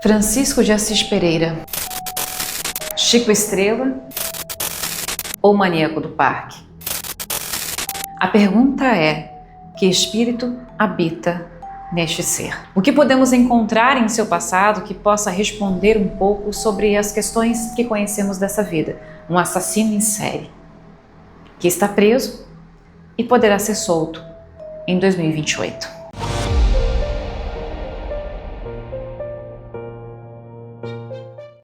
Francisco de Assis Pereira, Chico Estrela ou Maníaco do Parque? A pergunta é: que espírito habita neste ser? O que podemos encontrar em seu passado que possa responder um pouco sobre as questões que conhecemos dessa vida? Um assassino em série, que está preso e poderá ser solto em 2028.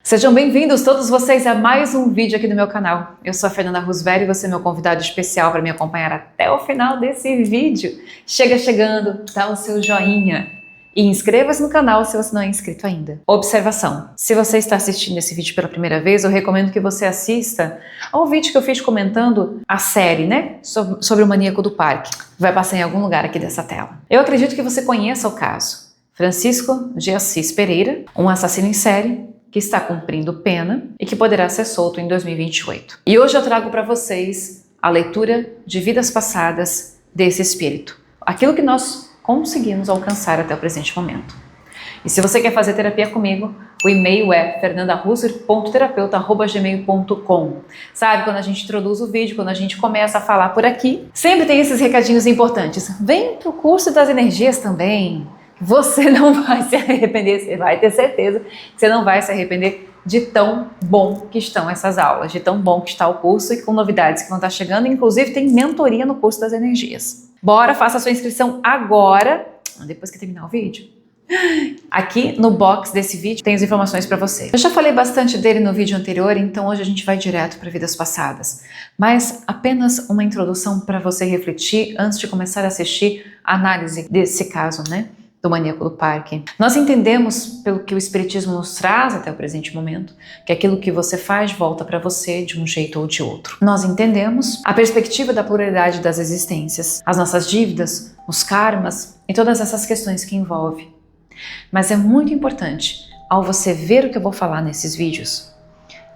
Sejam bem-vindos todos vocês a mais um vídeo aqui do meu canal. Eu sou a Fernanda Roosevelt e você é meu convidado especial para me acompanhar até o final desse vídeo. Chega chegando, dá o seu joinha e inscreva-se no canal se você não é inscrito ainda. Observação: se você está assistindo esse vídeo pela primeira vez, eu recomendo que você assista ao vídeo que eu fiz comentando a série, sobre o Maníaco do Parque. Vai passar em algum lugar aqui dessa tela. Eu acredito que você conheça o caso. Francisco de Assis Pereira, um assassino em série, que está cumprindo pena e que poderá ser solto em 2028. E hoje eu trago para vocês a leitura de vidas passadas desse espírito. Aquilo que nós conseguimos alcançar até o presente momento. E se você quer fazer terapia comigo, o e-mail é fernandaroosevelt.terapeuta@gmail.com. Sabe, quando a gente introduz o vídeo, quando a gente começa a falar por aqui, sempre tem esses recadinhos importantes. Vem pro curso das energias também. Você não vai se arrepender, você vai ter certeza que você não vai se arrepender de tão bom que estão essas aulas, de tão bom que está o curso e com novidades que vão estar chegando, inclusive tem mentoria no curso das energias. Bora, faça a sua inscrição agora, depois que terminar o vídeo. Aqui no box desse vídeo tem as informações para você. Eu já falei bastante dele no vídeo anterior, então hoje a gente vai direto para vidas passadas. Mas apenas uma introdução para você refletir antes de começar a assistir a análise desse caso, do Maníaco do Parque. Nós entendemos, pelo que o Espiritismo nos traz até o presente momento, que aquilo que você faz volta para você de um jeito ou de outro. Nós entendemos a perspectiva da pluralidade das existências, as nossas dívidas, os karmas e todas essas questões que envolve. Mas é muito importante, ao você ver o que eu vou falar nesses vídeos,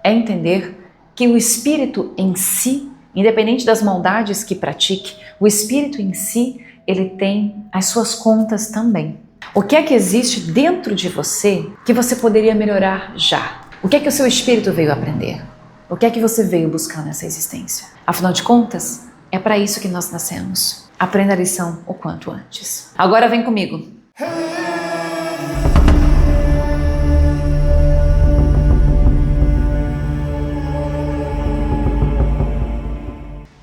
é entender que o espírito em si, independente das maldades que pratique, o espírito em si, ele tem as suas contas também. O que é que existe dentro de você que você poderia melhorar já? O que é que o seu espírito veio aprender? O que é que você veio buscar nessa existência? Afinal de contas, é para isso que nós nascemos. Aprenda a lição o quanto antes. Agora vem comigo.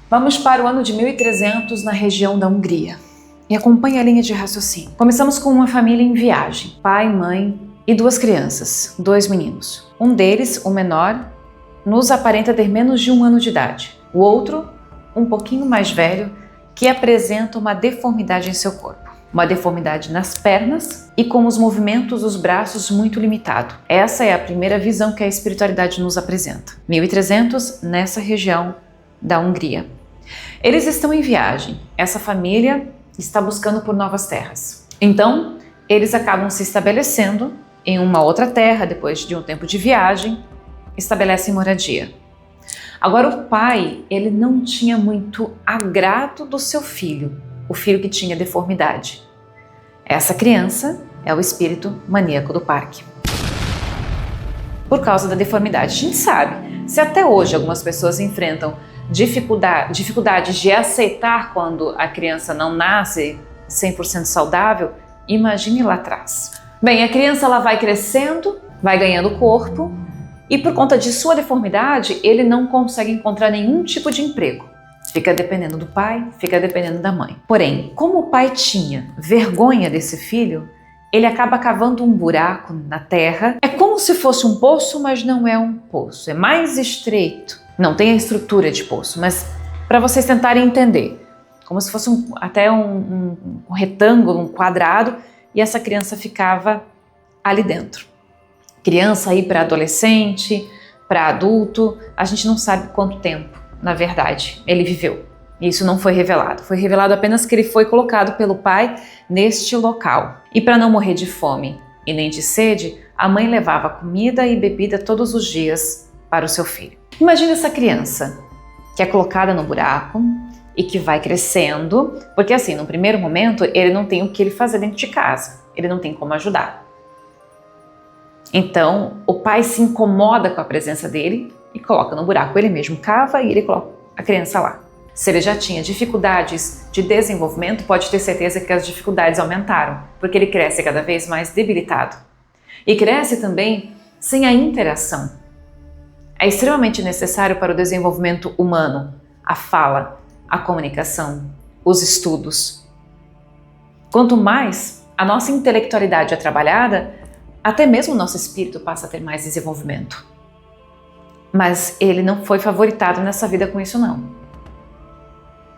Vamos para o ano de 1300 na região da Hungria. E acompanhe a linha de raciocínio. Começamos com uma família em viagem, pai, mãe e duas crianças, dois meninos. Um deles, o menor, nos aparenta ter menos de 1 ano de idade. O outro, um pouquinho mais velho, que apresenta uma deformidade em seu corpo. Uma deformidade nas pernas e com os movimentos dos braços muito limitado. Essa é a primeira visão que a espiritualidade nos apresenta. 1300, nessa região da Hungria. Eles estão em viagem. Essa família está buscando por novas terras. Então, eles acabam se estabelecendo em uma outra terra depois de um tempo de viagem, estabelecem moradia. Agora o pai, ele não tinha muito agrado do seu filho, o filho que tinha deformidade. Essa criança é o espírito maníaco do parque. Por causa da deformidade, a gente sabe, se até hoje algumas pessoas enfrentam dificuldades de aceitar quando a criança não nasce 100% saudável, imagine lá atrás. Bem, a criança ela vai crescendo, vai ganhando corpo e por conta de sua deformidade, ele não consegue encontrar nenhum tipo de emprego. Fica dependendo do pai, fica dependendo da mãe. Porém, como o pai tinha vergonha desse filho, ele acaba cavando um buraco na terra. É como se fosse um poço, mas não é um poço, é mais estreito. Não tem a estrutura de poço, mas para vocês tentarem entender, como se fosse até um retângulo, um quadrado, e essa criança ficava ali dentro. Criança aí para adolescente, para adulto, a gente não sabe quanto tempo, na verdade, ele viveu. Isso não foi revelado. Foi revelado apenas que ele foi colocado pelo pai neste local. E para não morrer de fome e nem de sede, a mãe levava comida e bebida todos os dias para o seu filho. Imagina essa criança que é colocada no buraco e que vai crescendo, porque assim, no primeiro momento, ele não tem o que ele fazer dentro de casa, ele não tem como ajudar. Então, o pai se incomoda com a presença dele e coloca no buraco. Ele mesmo cava e ele coloca a criança lá. Se ele já tinha dificuldades de desenvolvimento, pode ter certeza que as dificuldades aumentaram, porque ele cresce cada vez mais debilitado. E cresce também sem a interação. É extremamente necessário para o desenvolvimento humano a fala, a comunicação, os estudos. Quanto mais a nossa intelectualidade é trabalhada, até mesmo o nosso espírito passa a ter mais desenvolvimento. Mas ele não foi favoritado nessa vida com isso não.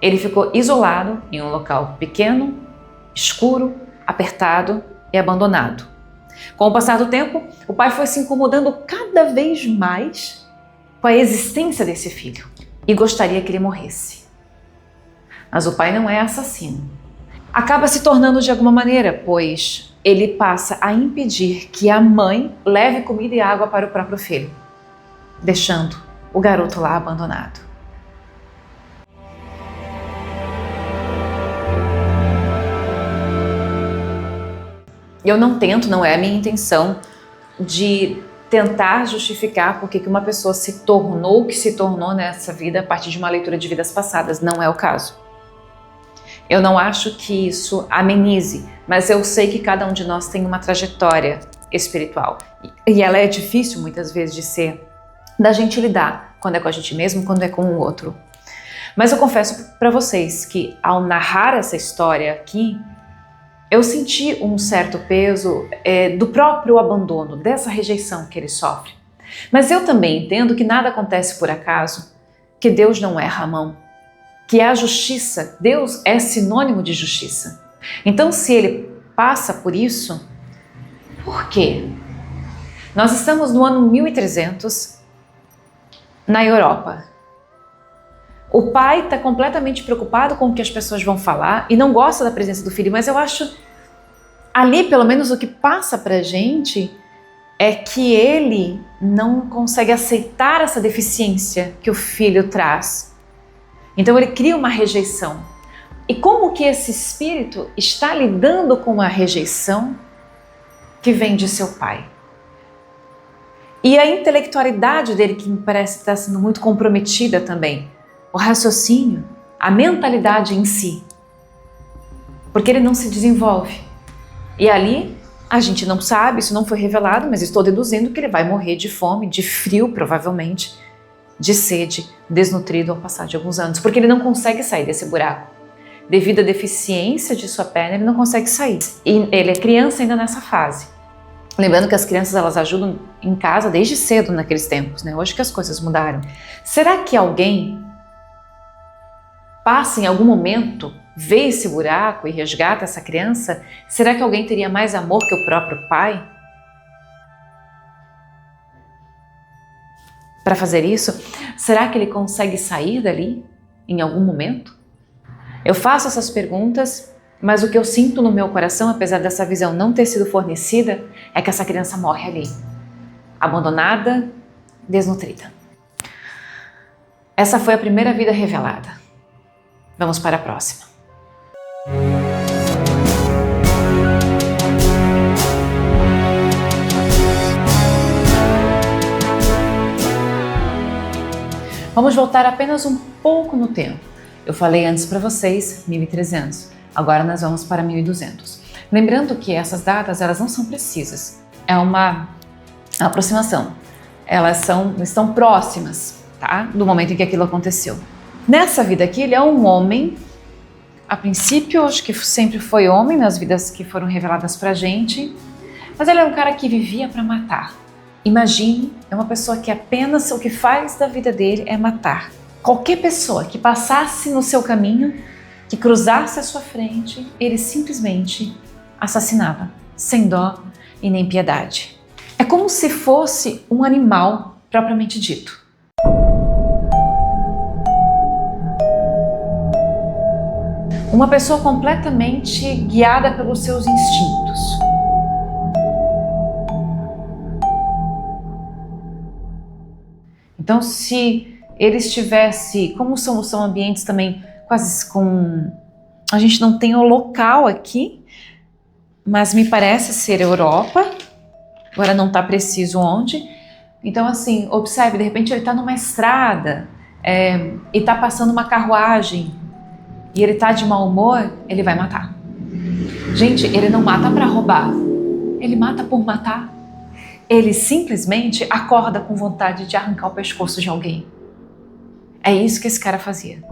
Ele ficou isolado em um local pequeno, escuro, apertado e abandonado. Com o passar do tempo, o pai foi se incomodando cada vez mais com a existência desse filho e gostaria que ele morresse. Mas o pai não é assassino. Acaba se tornando de alguma maneira, pois ele passa a impedir que a mãe leve comida e água para o próprio filho, deixando o garoto lá abandonado. Eu não é a minha intenção de tentar justificar porque que uma pessoa se tornou o que se tornou nessa vida a partir de uma leitura de vidas passadas. Não é o caso. Eu não acho que isso amenize, mas eu sei que cada um de nós tem uma trajetória espiritual. E ela é difícil muitas vezes de ser, da gente lidar, quando é com a gente mesmo, quando é com o outro. Mas eu confesso para vocês que ao narrar essa história aqui, eu senti um certo peso do próprio abandono, dessa rejeição que ele sofre. Mas eu também entendo que nada acontece por acaso, que Deus não erra a mão, que a justiça, Deus é sinônimo de justiça. Então, se ele passa por isso, por quê? Nós estamos no ano 1300, na Europa. O pai está completamente preocupado com o que as pessoas vão falar e não gosta da presença do filho, mas eu acho, ali pelo menos o que passa pra gente é que ele não consegue aceitar essa deficiência que o filho traz. Então ele cria uma rejeição. E como que esse espírito está lidando com a rejeição que vem de seu pai? E a intelectualidade dele, que me parece estar sendo muito comprometida também. O raciocínio, a mentalidade em si. Porque ele não se desenvolve. E ali, a gente não sabe, isso não foi revelado, mas estou deduzindo que ele vai morrer de fome, de frio provavelmente, de sede, desnutrido ao passar de alguns anos. Porque ele não consegue sair desse buraco. Devido à deficiência de sua perna, ele não consegue sair. E ele é criança ainda nessa fase. Lembrando que as crianças elas ajudam em casa desde cedo naqueles tempos, né? Hoje que as coisas mudaram. Será que alguém passa em algum momento, vê esse buraco e resgata essa criança? Será que alguém teria mais amor que o próprio pai? Para fazer isso, será que ele consegue sair dali em algum momento? Eu faço essas perguntas, mas o que eu sinto no meu coração, apesar dessa visão não ter sido fornecida, é que essa criança morre ali, abandonada, desnutrida. Essa foi a primeira vida revelada. Vamos para a próxima. Vamos voltar apenas um pouco no tempo. Eu falei antes para vocês 1300, agora nós vamos para 1200. Lembrando que essas datas elas não são precisas, é uma aproximação. Elas estão próximas, tá? Do momento em que aquilo aconteceu. Nessa vida aqui ele é um homem, a princípio acho que sempre foi homem nas vidas que foram reveladas pra gente, mas ele é um cara que vivia para matar. Imagine, é uma pessoa que apenas o que faz da vida dele é matar. Qualquer pessoa que passasse no seu caminho, que cruzasse à sua frente, ele simplesmente assassinava, sem dó e nem piedade. É como se fosse um animal propriamente dito. Uma pessoa completamente guiada pelos seus instintos. Então, se ele estivesse, como são ambientes também quase com... A gente não tem o local aqui, mas me parece ser Europa. Agora não está preciso onde. Então assim, observe, de repente ele está numa estrada e está passando uma carruagem e ele está de mau humor, ele vai matar. Gente, ele não mata para roubar, ele mata por matar. Ele simplesmente acorda com vontade de arrancar o pescoço de alguém. É isso que esse cara fazia.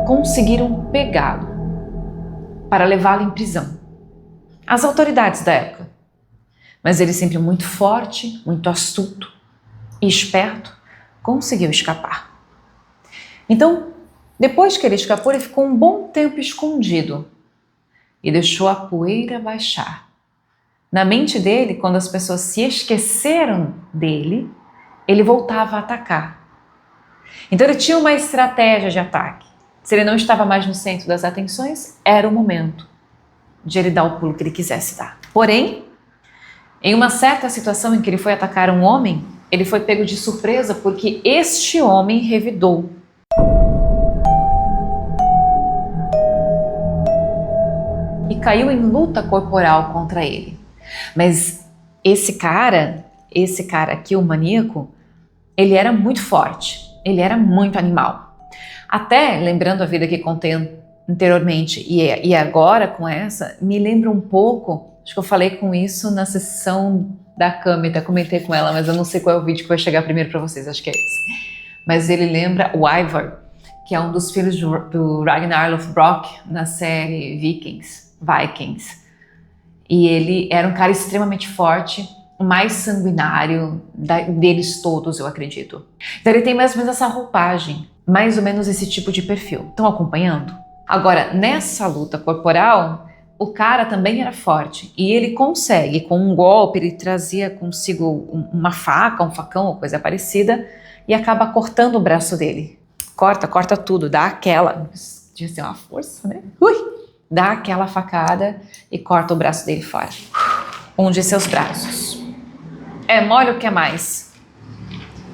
Conseguiram pegá-lo para levá-lo em prisão. As autoridades da época. Mas ele, sempre muito forte, muito astuto e esperto, conseguiu escapar. Então, depois que ele escapou, ele ficou um bom tempo escondido e deixou a poeira baixar. Na mente dele, quando as pessoas se esqueceram dele, ele voltava a atacar. Então ele tinha uma estratégia de ataque. Se ele não estava mais no centro das atenções, era o momento de ele dar o pulo que ele quisesse dar. Porém, em uma certa situação em que ele foi atacar um homem, ele foi pego de surpresa porque este homem revidou. E caiu em luta corporal contra ele. Mas esse cara aqui, o maníaco, ele era muito forte, ele era muito animal. Até, lembrando a vida que contei anteriormente e agora com essa, me lembra um pouco, acho que eu falei com isso na sessão da Cami, até comentei com ela, mas eu não sei qual é o vídeo que vai chegar primeiro para vocês, acho que é esse. Mas ele lembra o Ivar, que é um dos filhos do Ragnar Lothbrok na série Vikings. E ele era um cara extremamente forte, o mais sanguinário deles todos, eu acredito. Então ele tem mais ou menos essa roupagem, mais ou menos esse tipo de perfil. Estão acompanhando? Agora, nessa luta corporal, o cara também era forte. E ele consegue, com um golpe, ele trazia consigo uma faca, um facão ou coisa parecida, e acaba cortando o braço dele. Corta tudo, dá aquela... Devia ser uma força, né? Dá aquela facada e corta o braço dele fora. Um de seus braços. É mole o que é mais?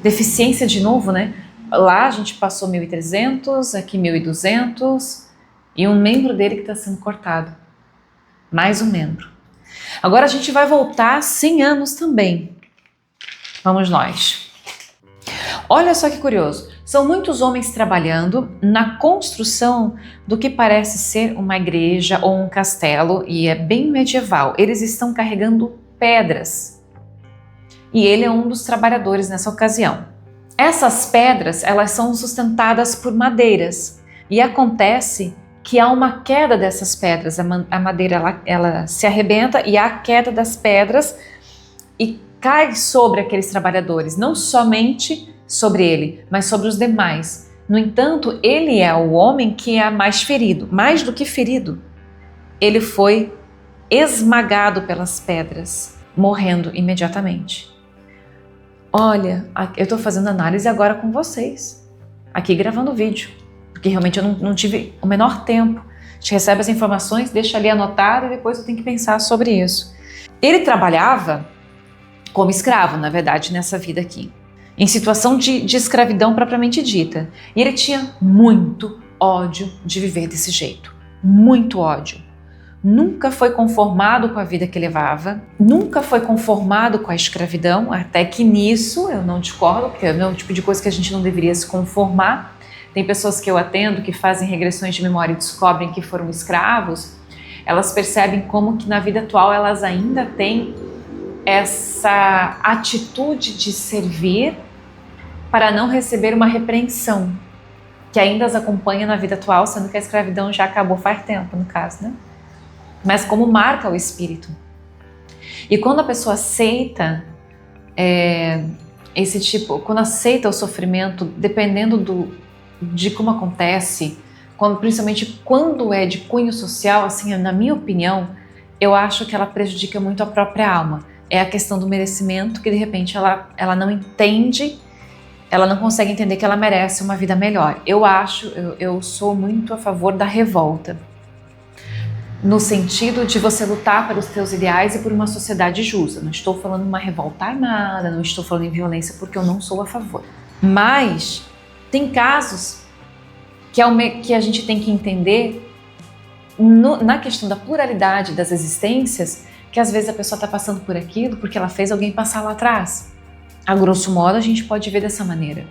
Deficiência de novo, né? Lá a gente passou 1.300, aqui 1.200 e um membro dele que está sendo cortado. Mais um membro. Agora a gente vai voltar 100 anos também. Vamos nós. Olha só que curioso. São muitos homens trabalhando na construção do que parece ser uma igreja ou um castelo e é bem medieval. Eles estão carregando pedras. E ele é um dos trabalhadores nessa ocasião. Essas pedras, elas são sustentadas por madeiras e acontece que há uma queda dessas pedras, a madeira ela se arrebenta e há a queda das pedras e cai sobre aqueles trabalhadores, não somente sobre ele, mas sobre os demais. No entanto, ele é o homem que é mais ferido, mais do que ferido. Ele foi esmagado pelas pedras, morrendo imediatamente. Olha, eu estou fazendo análise agora com vocês, aqui gravando o vídeo, porque realmente eu não tive o menor tempo. A gente recebe as informações, deixa ali anotado e depois eu tenho que pensar sobre isso. Ele trabalhava como escravo, na verdade, nessa vida aqui, em situação de escravidão propriamente dita. E ele tinha muito ódio de viver desse jeito, muito ódio. Nunca foi conformado com a vida que levava, nunca foi conformado com a escravidão, até que nisso eu não discordo, porque é o tipo de coisa que a gente não deveria se conformar. Tem pessoas que eu atendo que fazem regressões de memória e descobrem que foram escravos, elas percebem como que na vida atual elas ainda têm essa atitude de servir para não receber uma repreensão, que ainda as acompanha na vida atual, sendo que a escravidão já acabou faz tempo, no caso, né? Mas como marca o espírito. E quando a pessoa aceita esse tipo, quando aceita o sofrimento, dependendo de como acontece, principalmente quando é de cunho social, assim, na minha opinião, eu acho que ela prejudica muito a própria alma. É a questão do merecimento, que de repente ela não entende, ela não consegue entender que ela merece uma vida melhor. Eu sou muito a favor da revolta, no sentido de você lutar pelos teus ideais e por uma sociedade justa. Não estou falando uma revolta armada, não estou falando em violência, porque eu não sou a favor. Mas tem casos que a gente tem que entender na questão da pluralidade das existências, que às vezes a pessoa está passando por aquilo porque ela fez alguém passar lá atrás. A grosso modo, a gente pode ver dessa maneira.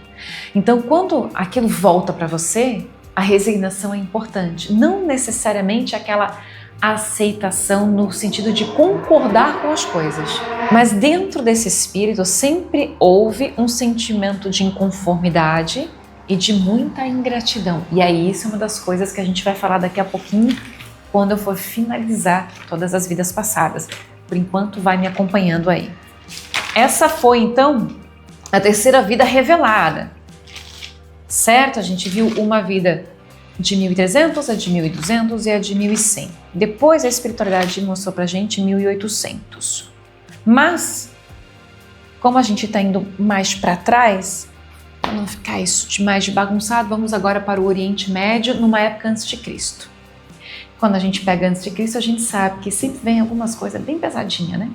Então, quando aquilo volta para você, a resignação é importante. Não necessariamente aquela aceitação no sentido de concordar com as coisas. Mas dentro desse espírito sempre houve um sentimento de inconformidade e de muita ingratidão. E aí isso é uma das coisas que a gente vai falar daqui a pouquinho, quando eu for finalizar todas as vidas passadas. Por enquanto, vai me acompanhando aí. Essa foi, então, a terceira vida revelada. Certo? A gente viu uma vida de 1300, a de 1200 e a de 1100. Depois a espiritualidade mostrou pra gente 1800. Mas, como a gente está indo mais para trás, para não ficar isso demais de bagunçado, vamos agora para o Oriente Médio, numa época antes de Cristo. Quando a gente pega antes de Cristo, a gente sabe que sempre vem algumas coisas bem pesadinhas, né?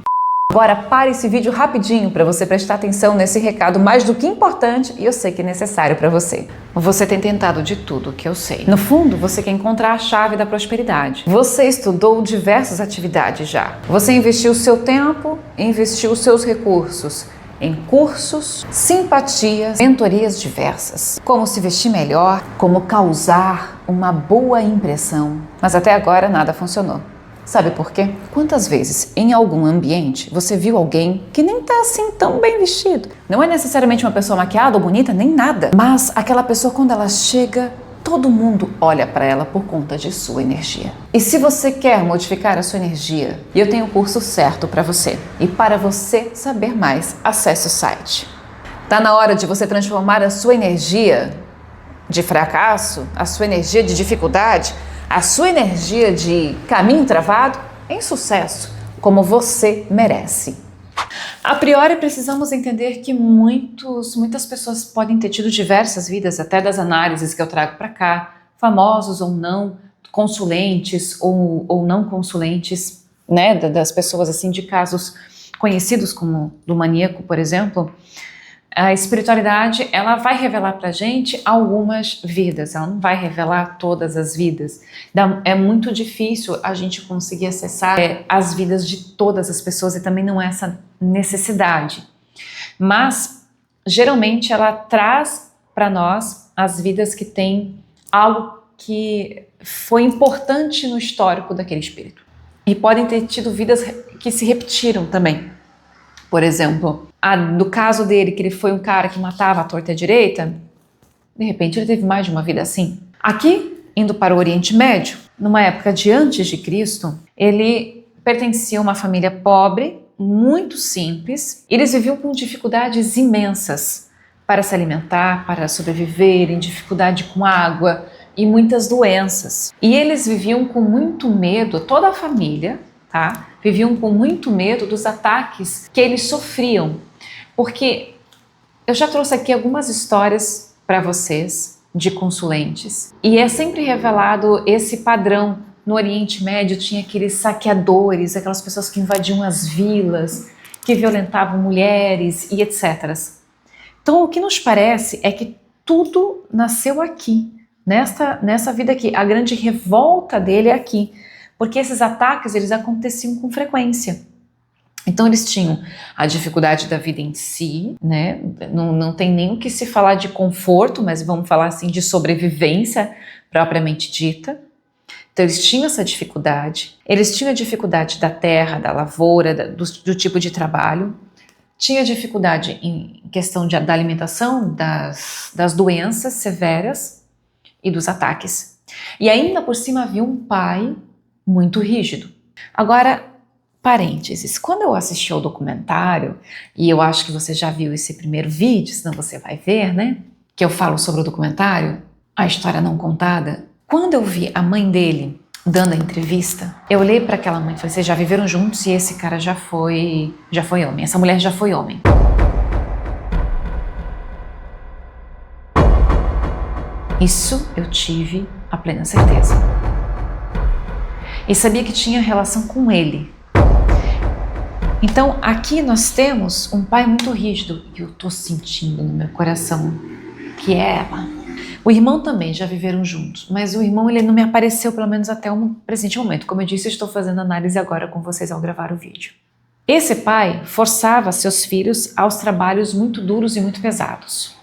Agora pare esse vídeo rapidinho para você prestar atenção nesse recado mais do que importante e eu sei que é necessário para você. Você tem tentado de tudo, que eu sei. No fundo, você quer encontrar a chave da prosperidade. Você estudou diversas atividades já. Você investiu o seu tempo, investiu os seus recursos em cursos, simpatias, mentorias diversas. Como se vestir melhor, como causar uma boa impressão. Mas até agora nada funcionou. Sabe por quê? Quantas vezes em algum ambiente você viu alguém que nem tá assim tão bem vestido? Não é necessariamente uma pessoa maquiada ou bonita, nem nada. Mas aquela pessoa, quando ela chega, todo mundo olha para ela por conta de sua energia. E se você quer modificar a sua energia, eu tenho o curso certo para você. E para você saber mais, acesse o site. Tá na hora de você transformar a sua energia de fracasso, a sua energia de dificuldade, a sua energia de caminho travado em sucesso, como você merece. A priori, precisamos entender que muitas pessoas podem ter tido diversas vidas, até das análises que eu trago para cá, famosos ou não, consulentes ou não consulentes, né, das pessoas assim de casos conhecidos como do maníaco, por exemplo. A espiritualidade, ela vai revelar pra gente algumas vidas, ela não vai revelar todas as vidas. É muito difícil a gente conseguir acessar as vidas de todas as pessoas e também não é essa necessidade. Mas, geralmente, ela traz para nós as vidas que têm algo que foi importante no histórico daquele espírito. E podem ter tido vidas que se repetiram também. Por exemplo, do caso dele, que ele foi um cara que matava à torta e à direita, de repente ele teve mais de uma vida assim. Aqui, indo para o Oriente Médio, numa época de antes de Cristo, ele pertencia a uma família pobre, muito simples. Eles viviam com dificuldades imensas para se alimentar, para sobreviver, em dificuldade com água e muitas doenças. E eles viviam com muito medo, toda a família, tá? Viviam com muito medo dos ataques que eles sofriam, porque eu já trouxe aqui algumas histórias para vocês de consulentes e é sempre revelado esse padrão. No Oriente Médio tinha aqueles saqueadores, aquelas pessoas que invadiam as vilas, que violentavam mulheres e etc. Então o que nos parece é que tudo nasceu aqui, nessa vida aqui. A grande revolta dele é aqui. Porque esses ataques, eles aconteciam com frequência. Então eles tinham a dificuldade da vida em si, né? Não tem nem o que se falar de conforto, mas vamos falar assim de sobrevivência propriamente dita. Então eles tinham essa dificuldade. Eles tinham a dificuldade da terra, da lavoura, do tipo de trabalho. Tinha dificuldade em questão da alimentação, das doenças severas e dos ataques. E ainda por cima havia um pai muito rígido. Agora, parênteses, quando eu assisti ao documentário, e eu acho que você já viu esse primeiro vídeo, senão você vai ver, né? Que eu falo sobre o documentário, a história não contada. Quando eu vi a mãe dele dando a entrevista, eu olhei para aquela mãe e falei, vocês já viveram juntos e esse cara já foi homem, essa mulher já foi homem. Isso eu tive a plena certeza. E sabia que tinha relação com ele. Então aqui nós temos um pai muito rígido, que eu estou sentindo no meu coração, que é ela. O irmão também já viveram juntos, mas o irmão ele não me apareceu pelo menos até o presente momento. Como eu disse, eu estou fazendo análise agora com vocês ao gravar o vídeo. Esse pai forçava seus filhos aos trabalhos muito duros e muito pesados.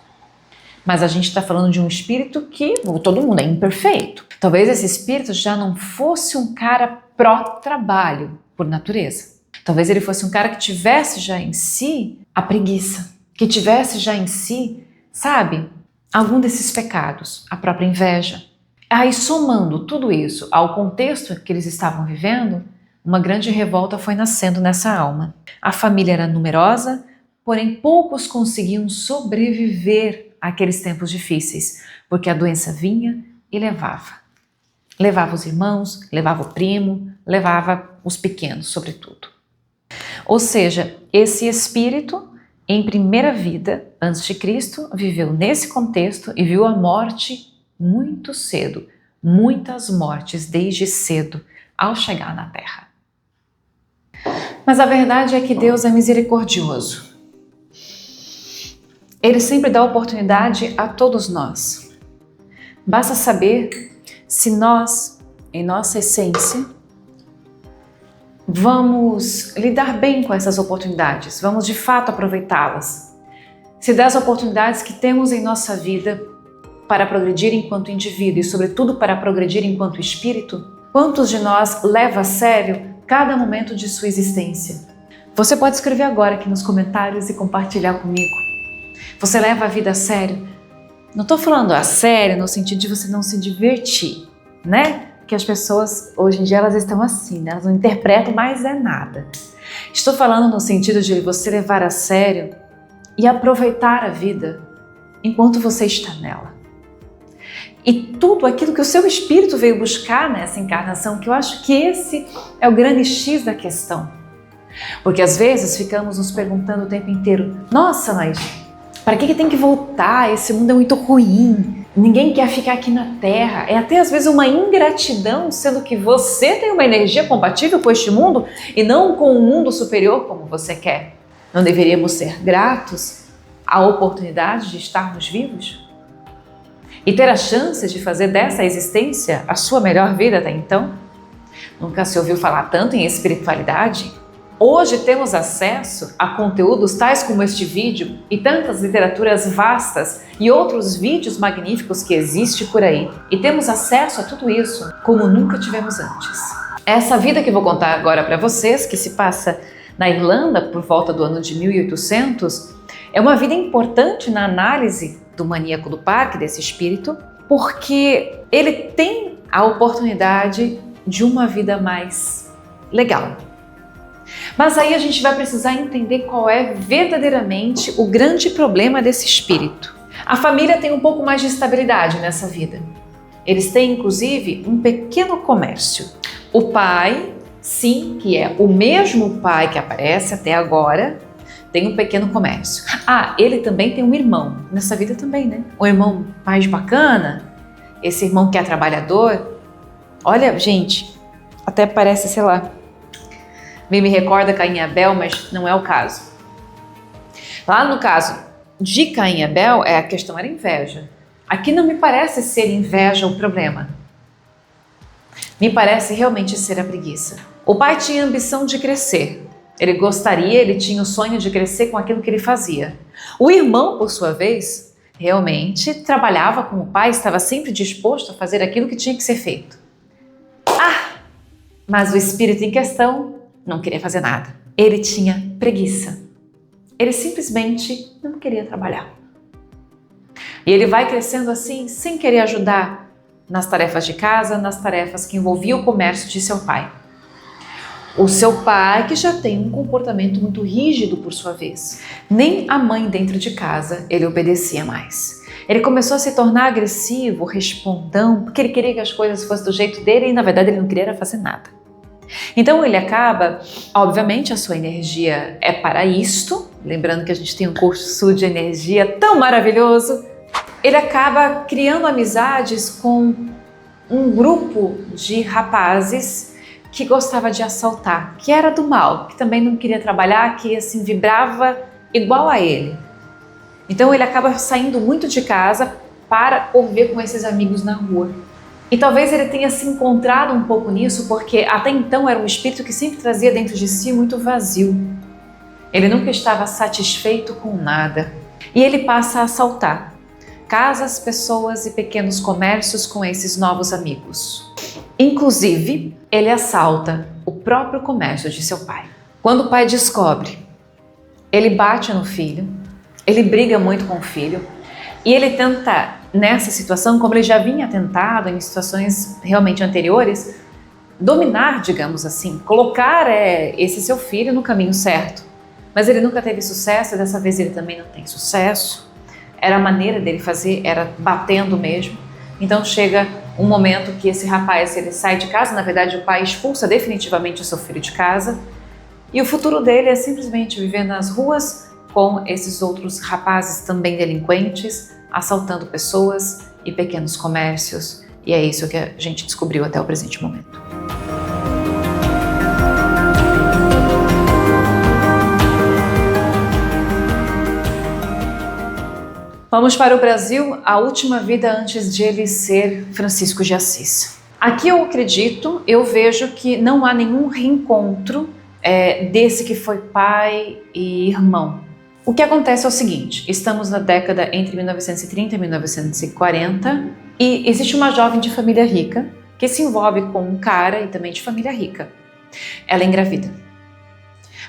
Mas a gente está falando de um espírito que todo mundo é imperfeito. Talvez esse espírito já não fosse um cara pró-trabalho, por natureza. Talvez ele fosse um cara que tivesse já em si a preguiça, que tivesse já em si, sabe, algum desses pecados, a própria inveja. Aí somando tudo isso ao contexto que eles estavam vivendo, uma grande revolta foi nascendo nessa alma. A família era numerosa, porém poucos conseguiam sobreviver àqueles tempos difíceis, porque a doença vinha e levava. Levava os irmãos, levava o primo, levava os pequenos, sobretudo. Ou seja, esse espírito, em primeira vida, antes de Cristo, viveu nesse contexto e viu a morte muito cedo, muitas mortes desde cedo, ao chegar na Terra. Mas a verdade é que Deus é misericordioso. Ele sempre dá oportunidade a todos nós. Basta saber se nós, em nossa essência, vamos lidar bem com essas oportunidades, vamos de fato aproveitá-las. Se das oportunidades que temos em nossa vida para progredir enquanto indivíduo e sobretudo para progredir enquanto espírito, quantos de nós leva a sério cada momento de sua existência? Você pode escrever agora aqui nos comentários e compartilhar comigo. Você leva a vida a sério? Não estou falando a sério no sentido de você não se divertir, né? Que as pessoas, hoje em dia, elas estão assim, né? Elas não interpretam mais é nada. Estou falando no sentido de você levar a sério e aproveitar a vida enquanto você está nela. E tudo aquilo que o seu espírito veio buscar nessa encarnação, que eu acho que esse é o grande X da questão. Porque às vezes ficamos nos perguntando o tempo inteiro, nossa, mas para que tem que voltar? Esse mundo é muito ruim. Ninguém quer ficar aqui na Terra. É até às vezes uma ingratidão, sendo que você tem uma energia compatível com este mundo e não com um mundo superior como você quer. Não deveríamos ser gratos à oportunidade de estarmos vivos? E ter a chance de fazer dessa existência a sua melhor vida até então? Nunca se ouviu falar tanto em espiritualidade? Hoje temos acesso a conteúdos tais como este vídeo e tantas literaturas vastas e outros vídeos magníficos que existem por aí. E temos acesso a tudo isso como nunca tivemos antes. Essa vida que vou contar agora para vocês, que se passa na Irlanda por volta do ano de 1800, é uma vida importante na análise do maníaco do parque, desse espírito, porque ele tem a oportunidade de uma vida mais legal. Mas aí a gente vai precisar entender qual é verdadeiramente o grande problema desse espírito. A família tem um pouco mais de estabilidade nessa vida. Eles têm, inclusive, um pequeno comércio. O pai, sim, que é o mesmo pai que aparece até agora, tem um pequeno comércio. Ah, ele também tem um irmão. Nessa vida também, né? Um irmão mais bacana, esse irmão que é trabalhador. Olha, gente, até parece, sei lá, me recorda Caim e Abel, mas não é o caso. Lá no caso de Caim e Abel, a questão era inveja. Aqui não me parece ser inveja o problema. Me parece realmente ser a preguiça. O pai tinha a ambição de crescer. Ele tinha o sonho de crescer com aquilo que ele fazia. O irmão, por sua vez, realmente trabalhava com o pai, estava sempre disposto a fazer aquilo que tinha que ser feito. Mas o espírito em questão não queria fazer nada. Ele tinha preguiça. Ele simplesmente não queria trabalhar. E ele vai crescendo assim, sem querer ajudar nas tarefas de casa, nas tarefas que envolviam o comércio de seu pai. O seu pai, que já tem um comportamento muito rígido por sua vez. Nem a mãe dentro de casa ele obedecia mais. Ele começou a se tornar agressivo, respondão, porque ele queria que as coisas fossem do jeito dele e na verdade ele não queria era fazer nada. Então ele acaba, obviamente a sua energia é para isto, lembrando que a gente tem um curso de energia tão maravilhoso, ele acaba criando amizades com um grupo de rapazes que gostava de assaltar, que era do mal, que também não queria trabalhar, que assim vibrava igual a ele. Então ele acaba saindo muito de casa para conviver com esses amigos na rua. E talvez ele tenha se encontrado um pouco nisso, porque até então era um espírito que sempre trazia dentro de si muito vazio. Ele nunca estava satisfeito com nada. E ele passa a assaltar casas, pessoas e pequenos comércios com esses novos amigos. Inclusive, ele assalta o próprio comércio de seu pai. Quando o pai descobre, ele bate no filho, ele briga muito com o filho e ele tenta, nessa situação, como ele já vinha tentado em situações realmente anteriores, dominar, digamos assim, colocar esse seu filho no caminho certo. Mas ele nunca teve sucesso, dessa vez ele também não tem sucesso. Era a maneira dele fazer, era batendo mesmo. Então chega um momento que esse rapaz, ele sai de casa, na verdade o pai expulsa definitivamente o seu filho de casa, e o futuro dele é simplesmente viver nas ruas com esses outros rapazes também delinquentes, assaltando pessoas e pequenos comércios, e é isso que a gente descobriu até o presente momento. Vamos para o Brasil, a última vida antes de ele ser Francisco de Assis. Aqui eu acredito, eu vejo que não há nenhum reencontro desse que foi pai e irmão. O que acontece é o seguinte, estamos na década entre 1930 e 1940 e existe uma jovem de família rica que se envolve com um cara e também de família rica. Ela é engravida.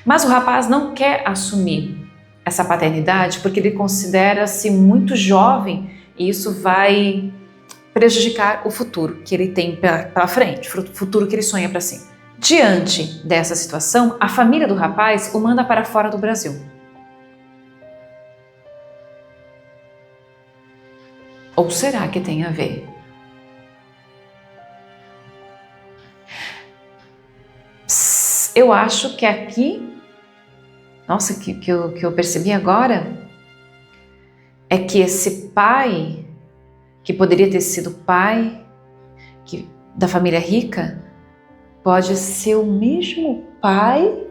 Mas o rapaz não quer assumir essa paternidade porque ele considera-se muito jovem e isso vai prejudicar o futuro que ele tem pela frente, o futuro que ele sonha para si. Diante dessa situação, a família do rapaz o manda para fora do Brasil. Ou será que tem a ver? Eu acho que aqui, nossa, que eu percebi agora, é que esse pai, que poderia ter sido pai da família rica, pode ser o mesmo pai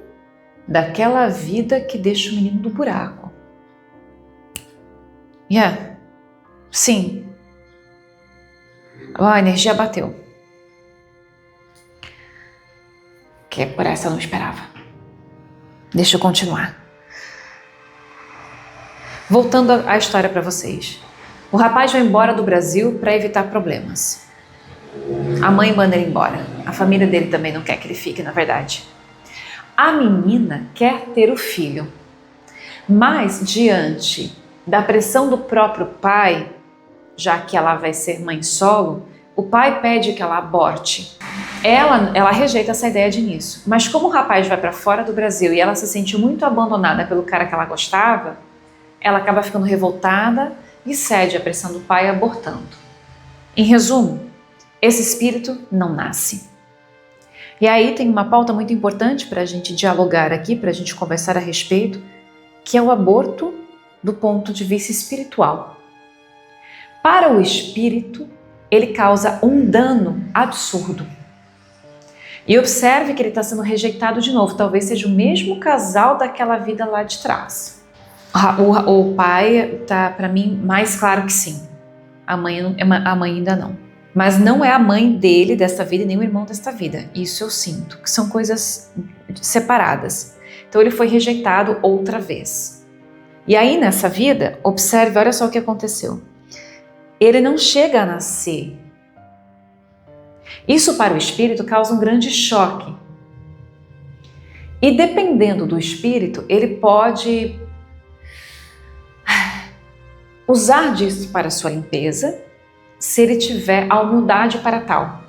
daquela vida que deixa o menino do buraco. Sim. A energia bateu. Que por essa eu não esperava. Deixa eu continuar. Voltando à história para vocês. O rapaz vai embora do Brasil para evitar problemas. A mãe manda ele embora. A família dele também não quer que ele fique, na verdade. A menina quer ter o filho. Mas, diante da pressão do próprio pai, já que ela vai ser mãe solo, o pai pede que ela aborte. Ela rejeita essa ideia de início. Mas como o rapaz vai para fora do Brasil e ela se sente muito abandonada pelo cara que ela gostava, ela acaba ficando revoltada e cede à pressão do pai abortando. Em resumo, esse espírito não nasce. E aí tem uma pauta muito importante para a gente dialogar aqui, para a gente conversar a respeito, que é o aborto do ponto de vista espiritual. Para o espírito, ele causa um dano absurdo. E observe que ele está sendo rejeitado de novo, talvez seja o mesmo casal daquela vida lá de trás. O pai está, para mim, mais claro que sim. A mãe ainda não. Mas não é a mãe dele desta vida e nem o irmão desta vida. Isso eu sinto, que são coisas separadas. Então ele foi rejeitado outra vez. E aí nessa vida, observe, olha só o que aconteceu. Ele não chega a nascer. Isso para o espírito causa um grande choque. E dependendo do espírito, ele pode usar disso para sua limpeza, se ele tiver a humildade para tal.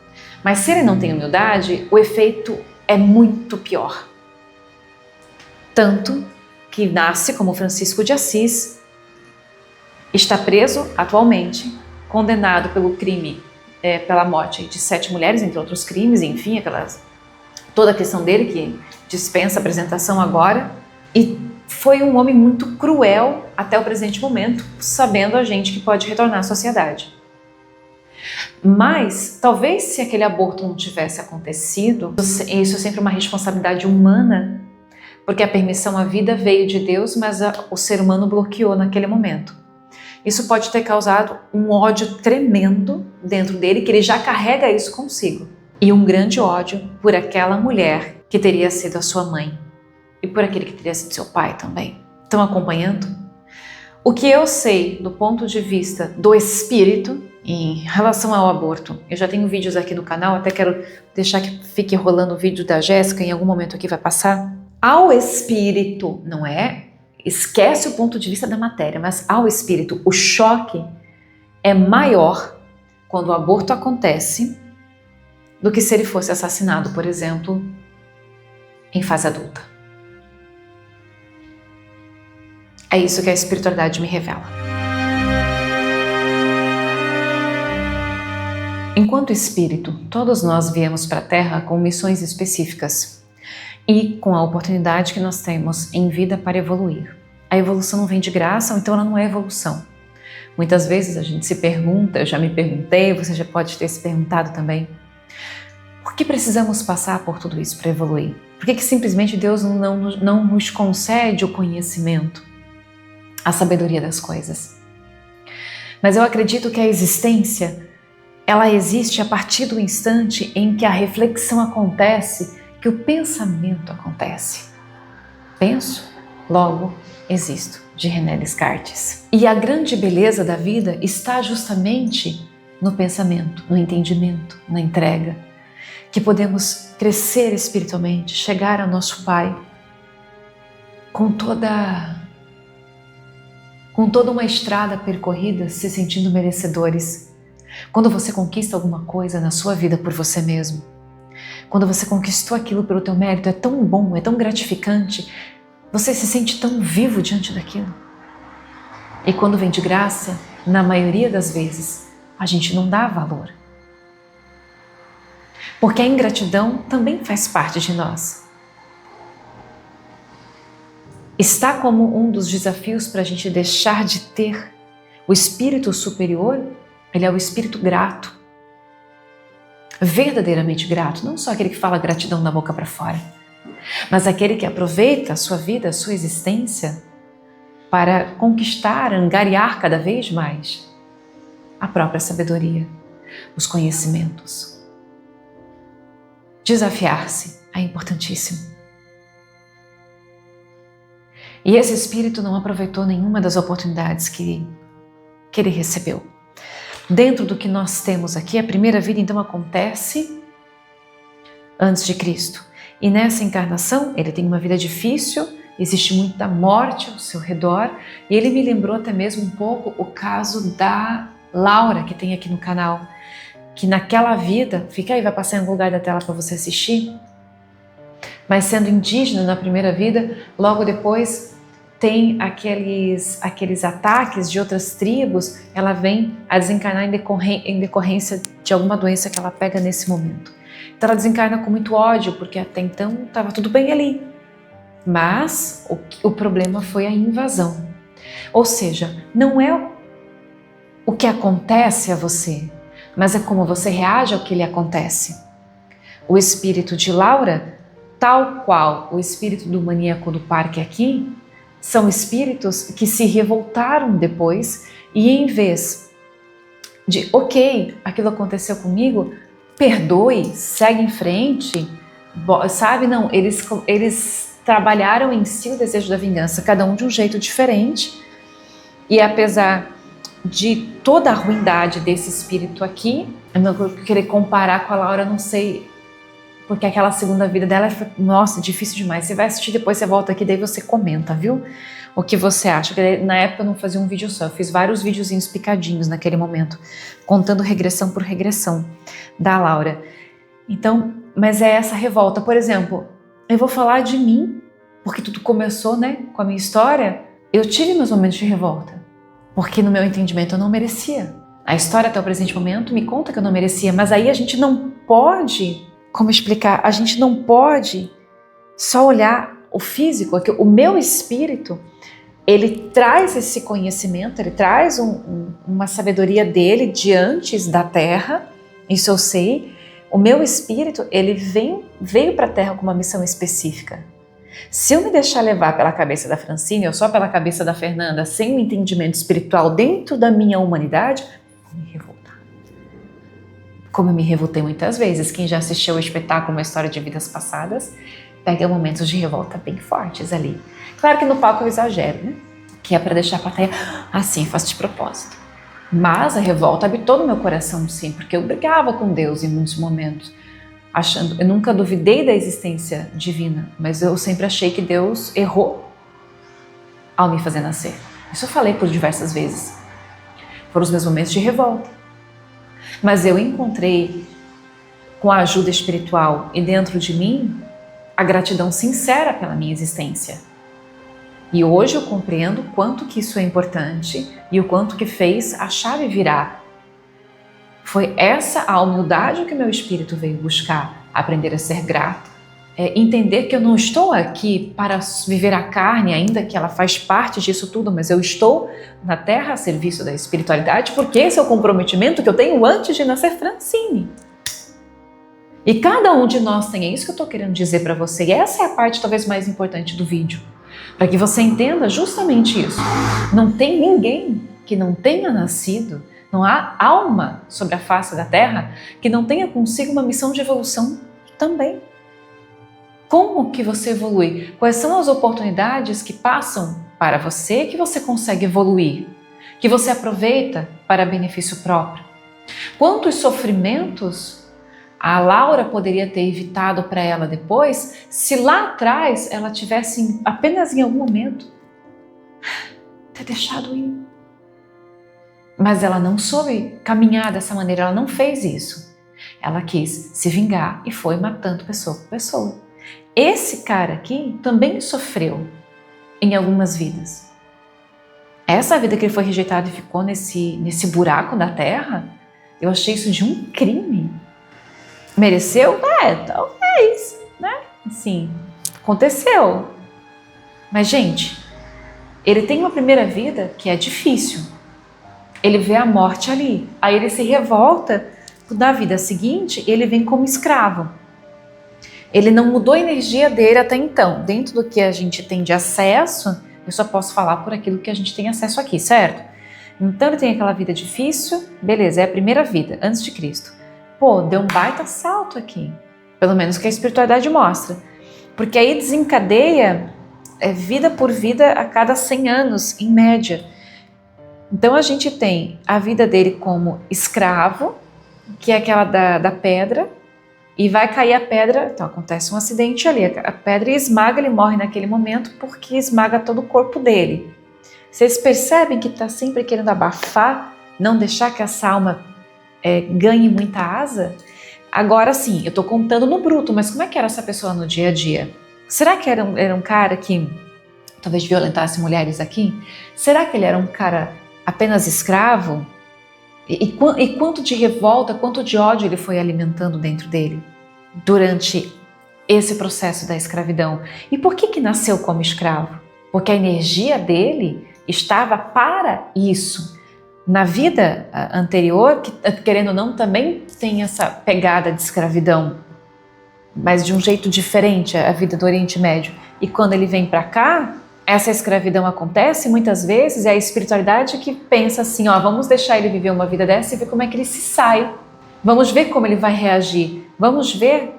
Mas se ele não tem humildade, o efeito é muito pior. Tanto que nasce como Francisco de Assis, está preso atualmente, condenado pelo crime, pela morte de 7 mulheres, entre outros crimes, enfim, toda a questão dele que dispensa apresentação agora, e foi um homem muito cruel até o presente momento, sabendo a gente que pode retornar à sociedade. Mas, talvez se aquele aborto não tivesse acontecido, isso é sempre uma responsabilidade humana, porque a permissão à vida veio de Deus, mas o ser humano bloqueou naquele momento. Isso pode ter causado um ódio tremendo dentro dele, que ele já carrega isso consigo. E um grande ódio por aquela mulher que teria sido a sua mãe. E por aquele que teria sido seu pai também. Estão acompanhando? O que eu sei do ponto de vista do espírito em relação ao aborto, eu já tenho vídeos aqui no canal, até quero deixar que fique rolando o vídeo da Jéssica, em algum momento aqui vai passar. Ao espírito, não é? Esquece o ponto de vista da matéria, mas ao espírito, o choque é maior quando o aborto acontece do que se ele fosse assassinado, por exemplo, em fase adulta. É isso que a espiritualidade me revela. Enquanto espírito, todos nós viemos para a Terra com missões específicas e com a oportunidade que nós temos em vida para evoluir. A evolução não vem de graça, ou então ela não é evolução. Muitas vezes a gente se pergunta, eu já me perguntei, você já pode ter se perguntado também, por que precisamos passar por tudo isso para evoluir? Por que simplesmente Deus não nos concede o conhecimento, a sabedoria das coisas? Mas eu acredito que a existência, ela existe a partir do instante em que a reflexão acontece, que o pensamento acontece. Penso, logo existo, de René Descartes. E a grande beleza da vida está justamente no pensamento, no entendimento, na entrega, que podemos crescer espiritualmente, chegar ao nosso Pai com toda uma estrada percorrida, se sentindo merecedores. Quando você conquista alguma coisa na sua vida por você mesmo, quando você conquistou aquilo pelo teu mérito, é tão bom, é tão gratificante, você se sente tão vivo diante daquilo. E quando vem de graça, na maioria das vezes, a gente não dá valor. Porque a ingratidão também faz parte de nós. Está como um dos desafios para a gente deixar de ter o espírito superior. Ele é o espírito grato, verdadeiramente grato, não só aquele que fala gratidão da boca para fora, mas aquele que aproveita a sua vida, a sua existência para conquistar, angariar cada vez mais a própria sabedoria, os conhecimentos. Desafiar-se é importantíssimo. E esse espírito não aproveitou nenhuma das oportunidades que ele recebeu. Dentro do que nós temos aqui, a primeira vida então acontece antes de Cristo. E nessa encarnação, ele tem uma vida difícil, existe muita morte ao seu redor, e ele me lembrou até mesmo um pouco o caso da Laura, que tem aqui no canal, que naquela vida, fica aí, vai passar em algum lugar da tela para você assistir, mas sendo indígena na primeira vida, logo depois tem aqueles ataques de outras tribos, ela vem a desencarnar em decorrência de alguma doença que ela pega nesse momento. Então ela desencarna com muito ódio, porque até então estava tudo bem ali. Mas o problema foi a invasão. Ou seja, não é o que acontece a você, mas é como você reage ao que lhe acontece. O espírito de Laura, tal qual o espírito do maníaco do parque aqui, são espíritos que se revoltaram depois e em vez de, ok, aquilo aconteceu comigo, perdoe, segue em frente, sabe? Não, eles trabalharam em si o desejo da vingança, cada um de um jeito diferente. E apesar de toda a ruindade desse espírito aqui, eu não vou querer comparar com a Laura, não sei, porque aquela segunda vida dela foi, nossa, difícil demais. Você vai assistir depois, você volta aqui, daí você comenta, viu? O que você acha? Porque na época eu não fazia um vídeo só, eu fiz vários videozinhos picadinhos naquele momento, contando regressão por regressão da Laura. Então, mas é essa revolta. Por exemplo, eu vou falar de mim, porque tudo começou, né, com a minha história. Eu tive meus momentos de revolta, porque no meu entendimento eu não merecia. A história até o presente momento me conta que eu não merecia, mas aí a gente não pode... Como explicar? A gente não pode só olhar o físico, o meu espírito, ele traz esse conhecimento, ele traz uma sabedoria dele de antes da Terra, Isso eu sei. O meu espírito, ele veio para a Terra com uma missão específica. Se eu me deixar levar pela cabeça da Francine ou só pela cabeça da Fernanda, sem um entendimento espiritual dentro da minha humanidade, vou me revoltar. Como eu me revoltei muitas vezes. Quem já assistiu ao espetáculo Uma História de Vidas Passadas, pega momentos de revolta bem fortes ali. Claro que no palco eu exagero, né? Que é para deixar a plateia assim, faço de propósito. Mas a revolta habitou no meu coração, sim, porque eu brigava com Deus em muitos momentos, eu nunca duvidei da existência divina, mas eu sempre achei que Deus errou ao me fazer nascer. Isso eu falei por diversas vezes. Foram os meus momentos de revolta. Mas eu encontrei, com a ajuda espiritual e dentro de mim, a gratidão sincera pela minha existência. E hoje eu compreendo o quanto que isso é importante e o quanto que fez a chave virar. Foi essa a humildade que o meu espírito veio buscar, aprender a ser grato, entender que eu não estou aqui para viver a carne, ainda que ela faz parte disso tudo, mas eu estou na Terra a serviço da espiritualidade, porque esse é o comprometimento que eu tenho antes de nascer Francine. E cada um de nós tem, é isso que eu estou querendo dizer para você, e essa é a parte talvez mais importante do vídeo, para que você entenda justamente isso. Não tem ninguém que não tenha nascido, não há alma sobre a face da Terra que não tenha consigo uma missão de evolução também. Como que você evolui? Quais são as oportunidades que passam para você que você consegue evoluir? Que você aproveita para benefício próprio? Quantos sofrimentos a Laura poderia ter evitado para ela depois, se lá atrás ela tivesse apenas em algum momento ter deixado ir? Mas ela não soube caminhar dessa maneira, ela não fez isso. Ela quis se vingar e foi matando pessoa por pessoa. Esse cara aqui também sofreu em algumas vidas. Essa vida que ele foi rejeitado e ficou nesse buraco da terra, eu achei isso de um crime. Mereceu? Talvez, né? Assim, aconteceu. Mas, gente, ele tem uma primeira vida que é difícil. Ele vê a morte ali, aí ele se revolta. Na vida seguinte, ele vem como escravo. Ele não mudou a energia dele até então. Dentro do que a gente tem de acesso, eu só posso falar por aquilo que a gente tem acesso aqui, certo? Então ele tem aquela vida difícil, beleza, é a primeira vida, antes de Cristo. Pô, deu um baita salto aqui. Pelo menos que a espiritualidade mostra. Porque aí desencadeia vida por vida a cada 100 anos, em média. Então a gente tem a vida dele como escravo, que é aquela da pedra, e vai cair a pedra, então acontece um acidente ali, a pedra esmaga, ele morre naquele momento porque esmaga todo o corpo dele. Vocês percebem que está sempre querendo abafar, não deixar que essa alma ganhe muita asa? Agora sim, eu estou contando no bruto, mas como é que era essa pessoa no dia a dia? Será que era um cara que talvez violentasse mulheres aqui? Será que ele era um cara apenas escravo? E quanto de revolta, quanto de ódio ele foi alimentando dentro dele durante esse processo da escravidão? E por que nasceu como escravo? Porque a energia dele estava para isso. Na vida anterior, que querendo ou não, também tem essa pegada de escravidão, mas de um jeito diferente, a vida do Oriente Médio. E quando ele vem para cá, essa escravidão acontece muitas vezes, é a espiritualidade que pensa assim, vamos deixar ele viver uma vida dessa e ver como é que ele se sai. Vamos ver como ele vai reagir. Vamos ver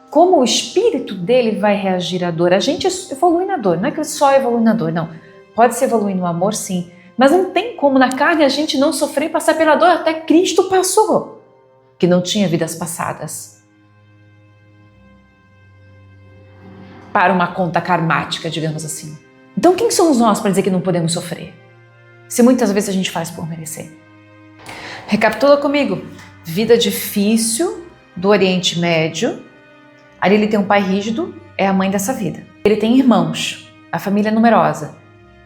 como o espírito dele vai reagir à dor. A gente evolui na dor, não é que só evolui na dor, não. Pode se evoluir no amor, sim. Mas não tem como na carne a gente não sofrer e passar pela dor. Até Cristo passou, que não tinha vidas passadas. Para uma conta karmática, digamos assim. Então quem somos nós para dizer que não podemos sofrer? Se muitas vezes a gente faz por merecer. Recapitula comigo. Vida difícil do Oriente Médio. Ali ele tem um pai rígido, é a mãe dessa vida. Ele tem irmãos, a família é numerosa.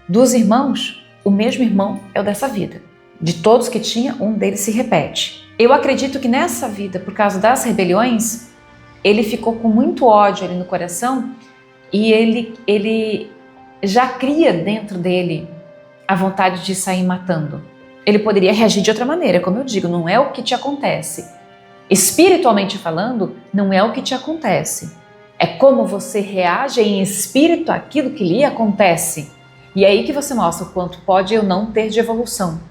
Dos irmãos, o mesmo irmão é o dessa vida. De todos que tinha, um deles se repete. Eu acredito que nessa vida, por causa das rebeliões, ele ficou com muito ódio ali no coração e ele já cria dentro dele a vontade de sair matando. Ele poderia reagir de outra maneira, como eu digo, não é o que te acontece. Espiritualmente falando, não é o que te acontece. É como você reage em espírito àquilo que lhe acontece. E é aí que você mostra o quanto pode ou não ter de evolução.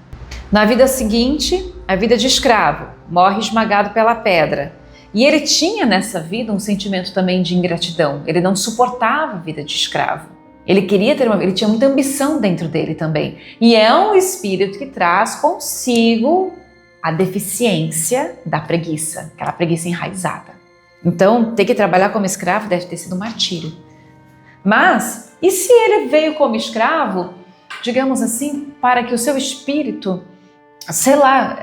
Na vida seguinte, a vida de escravo, morre esmagado pela pedra. E ele tinha nessa vida um sentimento também de ingratidão. Ele não suportava a vida de escravo. Ele tinha muita ambição dentro dele também. E é um espírito que traz consigo a deficiência da preguiça, aquela preguiça enraizada. Então, ter que trabalhar como escravo deve ter sido um martírio. Mas, e se ele veio como escravo, digamos assim, para que o seu espírito, sei lá,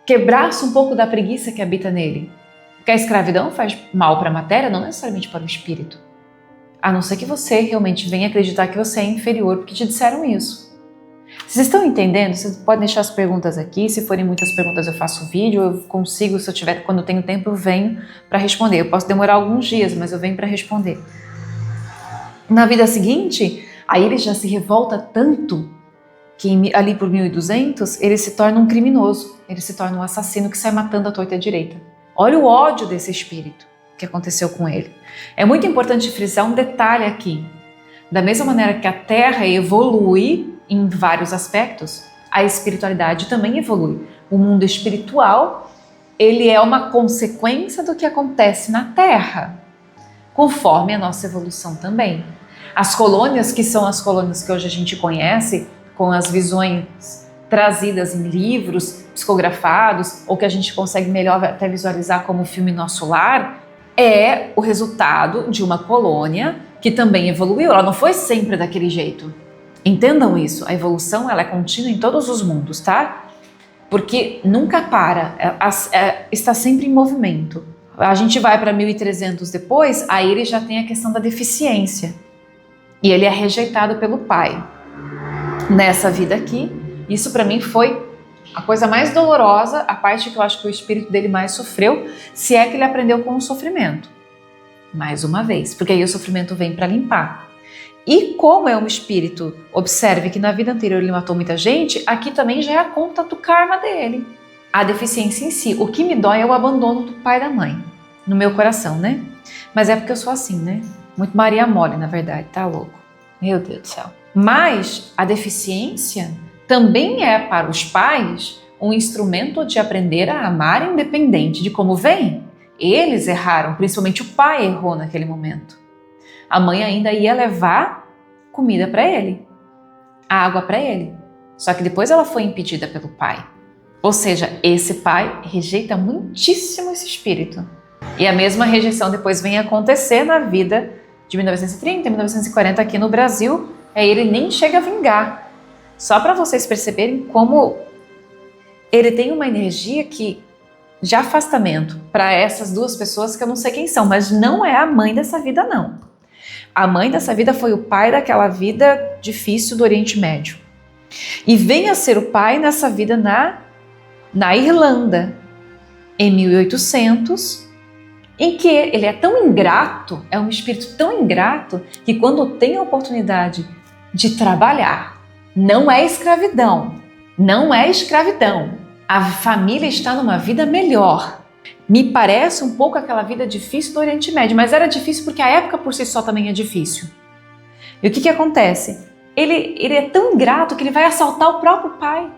quebrasse um pouco da preguiça que habita nele? Porque a escravidão faz mal para a matéria, não necessariamente para o espírito. A não ser que você realmente venha acreditar que você é inferior porque te disseram isso. Vocês estão entendendo? Vocês podem deixar as perguntas aqui. Se forem muitas perguntas, eu faço vídeo. Eu consigo, se eu tiver, quando eu tenho tempo, eu venho para responder. Eu posso demorar alguns dias, mas eu venho para responder. Na vida seguinte, aí ele já se revolta tanto que ali por 1200 ele se torna um criminoso. Ele se torna um assassino que sai matando à torta e à direita. Olha o ódio desse espírito que aconteceu com ele. É muito importante frisar um detalhe aqui. Da mesma maneira que a Terra evolui em vários aspectos, a espiritualidade também evolui. O mundo espiritual, ele é uma consequência do que acontece na Terra, conforme a nossa evolução também. As colônias, que são as colônias que hoje a gente conhece, com as visões trazidas em livros, psicografados, ou que a gente consegue melhor até visualizar como o filme Nosso Lar, é o resultado de uma colônia que também evoluiu. Ela não foi sempre daquele jeito. Entendam isso, a evolução ela é contínua em todos os mundos, tá? Porque nunca para, está sempre em movimento. A gente vai para 1300 depois, aí ele já tem a questão da deficiência. E ele é rejeitado pelo pai. Nessa vida aqui, isso para mim foi a coisa mais dolorosa, a parte que eu acho que o espírito dele mais sofreu, se é que ele aprendeu com o sofrimento. Mais uma vez, porque aí o sofrimento vem para limpar. E como é um espírito, observe que na vida anterior ele matou muita gente, aqui também já é a conta do karma dele. A deficiência em si. O que me dói é o abandono do pai e da mãe. No meu coração, né? Mas é porque eu sou assim, né? Muito Maria mole, na verdade, tá louco? Meu Deus do céu. Mas a deficiência também é para os pais um instrumento de aprender a amar independente de como vem. Eles erraram, principalmente o pai errou naquele momento. A mãe ainda ia levar comida para ele, água para ele. Só que depois ela foi impedida pelo pai. Ou seja, esse pai rejeita muitíssimo esse espírito. E a mesma rejeição depois vem acontecer na vida de 1930, 1940 aqui no Brasil. Aí ele nem chega a vingar. Só para vocês perceberem como ele tem uma energia de afastamento para essas duas pessoas que eu não sei quem são, mas não é a mãe dessa vida, não. A mãe dessa vida foi o pai daquela vida difícil do Oriente Médio. E vem a ser o pai nessa vida na Irlanda, em 1800, em que ele é tão ingrato, é um espírito tão ingrato, que quando tem a oportunidade de trabalhar, não é escravidão, não é escravidão. A família está numa vida melhor. Me parece um pouco aquela vida difícil do Oriente Médio, mas era difícil porque a época por si só também é difícil. E o que acontece? Ele é tão ingrato que ele vai assaltar o próprio pai.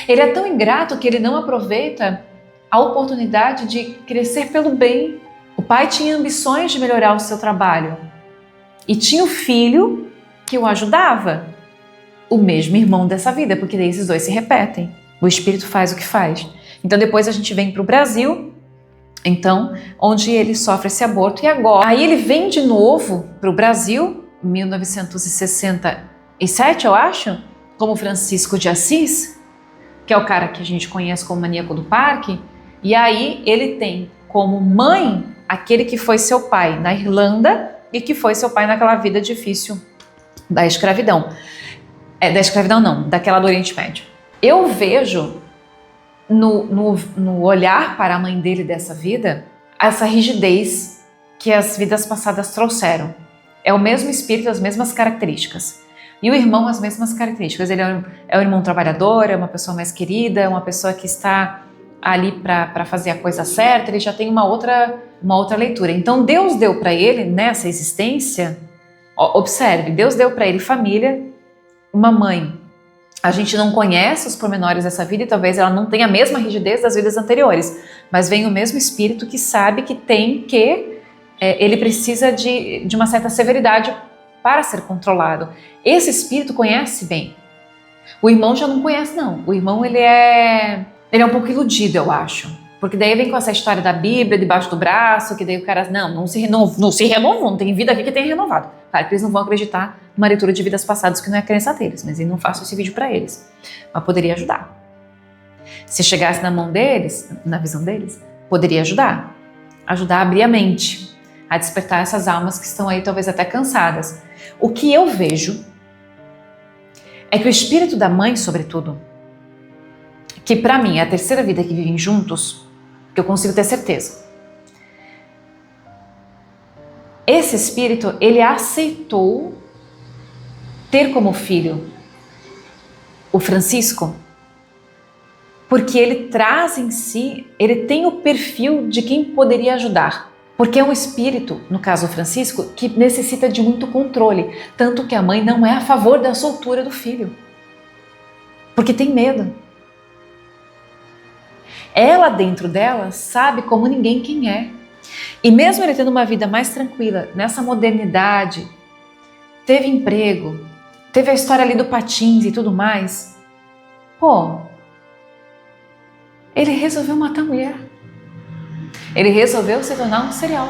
Ele é tão ingrato que ele não aproveita a oportunidade de crescer pelo bem. O pai tinha ambições de melhorar o seu trabalho e tinha o filho que o ajudava. O mesmo irmão dessa vida, porque daí esses dois se repetem. O espírito faz o que faz. Então depois a gente vem para o Brasil, então, onde ele sofre esse aborto. E agora, aí ele vem de novo para o Brasil, 1967, eu acho, como Francisco de Assis, que é o cara que a gente conhece como maníaco do parque. E aí ele tem como mãe aquele que foi seu pai na Irlanda e que foi seu pai naquela vida difícil da escravidão. Da escravidão não, daquela do Oriente Médio. Eu vejo no olhar para a mãe dele dessa vida, essa rigidez que as vidas passadas trouxeram. É o mesmo espírito, as mesmas características. E o irmão, as mesmas características. Ele é um irmão trabalhador, é uma pessoa mais querida, é uma pessoa que está ali para fazer a coisa certa, ele já tem uma outra leitura. Então Deus deu para ele nessa existência, observe, Deus deu para ele família, uma mãe. A gente não conhece os pormenores dessa vida e talvez ela não tenha a mesma rigidez das vidas anteriores, mas vem o mesmo espírito que sabe que ele precisa de uma certa severidade para ser controlado. Esse espírito conhece bem. O irmão já não conhece, não. O irmão, ele é um pouco iludido, eu acho. Porque daí vem com essa história da Bíblia debaixo do braço, que daí o cara, não se renovou, não tem vida aqui que tenha renovado. Claro que eles não vão acreditar numa leitura de vidas passadas que não é a crença deles, mas eu não faço esse vídeo para eles. Mas poderia ajudar. Se chegasse na mão deles, na visão deles, poderia ajudar. Ajudar a abrir a mente, a despertar essas almas que estão aí talvez até cansadas. O que eu vejo é que o espírito da mãe, sobretudo, que para mim é a terceira vida que vivem juntos, que eu consigo ter certeza. Esse espírito, ele aceitou ter como filho o Francisco, porque ele traz em si, ele tem o perfil de quem poderia ajudar. Porque é um espírito, no caso o Francisco, que necessita de muito controle, tanto que a mãe não é a favor da soltura do filho, porque tem medo. Ela, dentro dela, sabe como ninguém quem é. E mesmo ele tendo uma vida mais tranquila, nessa modernidade, teve emprego, teve a história ali do patins e tudo mais, ele resolveu matar a mulher. Ele resolveu se tornar um serial,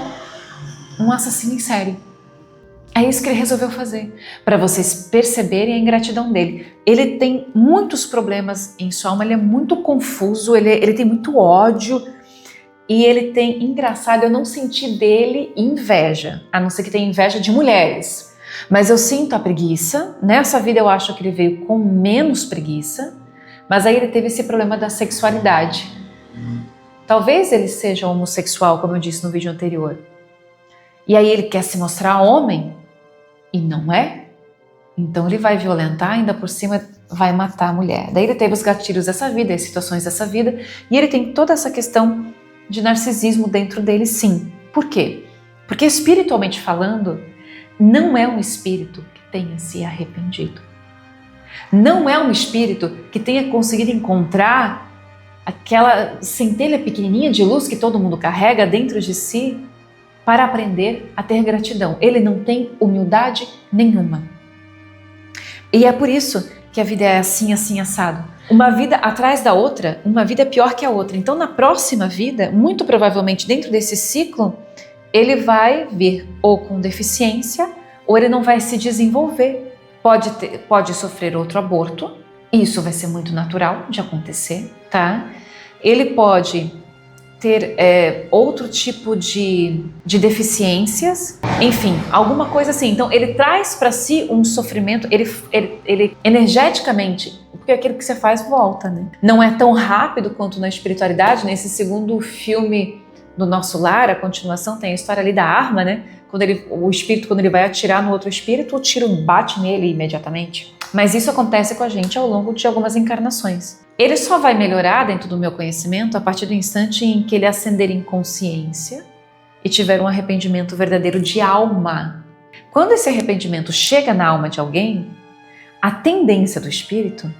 um assassino em série. É isso que ele resolveu fazer, para vocês perceberem a ingratidão dele. Ele tem muitos problemas em sua alma, ele é muito confuso, ele tem muito ódio e ele tem, engraçado, eu não senti dele inveja, a não ser que tenha inveja de mulheres. Mas eu sinto a preguiça, nessa vida eu acho que ele veio com menos preguiça, mas aí ele teve esse problema da sexualidade. Talvez ele seja homossexual, como eu disse no vídeo anterior. E aí ele quer se mostrar homem e não é. Então ele vai violentar, ainda por cima vai matar a mulher. Daí ele teve os gatilhos dessa vida, as situações dessa vida, e ele tem toda essa questão de narcisismo dentro dele, sim. Por quê? Porque espiritualmente falando, não é um espírito que tenha se arrependido. Não é um espírito que tenha conseguido encontrar aquela centelha pequenininha de luz que todo mundo carrega dentro de si para aprender a ter gratidão. Ele não tem humildade nenhuma. E é por isso que a vida é assim, assim, assado. Uma vida atrás da outra, uma vida é pior que a outra. Então, na próxima vida, muito provavelmente dentro desse ciclo, ele vai vir ou com deficiência, ou ele não vai se desenvolver. Pode sofrer outro aborto, isso vai ser muito natural de acontecer, tá? Ele pode ter outro tipo de deficiências, enfim, alguma coisa assim. Então, ele traz para si um sofrimento, ele energeticamente, porque aquilo que você faz volta, né? Não é tão rápido quanto na espiritualidade. Nesse segundo filme do Nosso Lar, a continuação, tem a história ali da arma, né? O espírito, quando ele vai atirar no outro espírito, o tiro bate nele imediatamente. Mas isso acontece com a gente ao longo de algumas encarnações. Ele só vai melhorar dentro do meu conhecimento a partir do instante em que ele ascender em consciência e tiver um arrependimento verdadeiro de alma. Quando esse arrependimento chega na alma de alguém, a tendência do espírito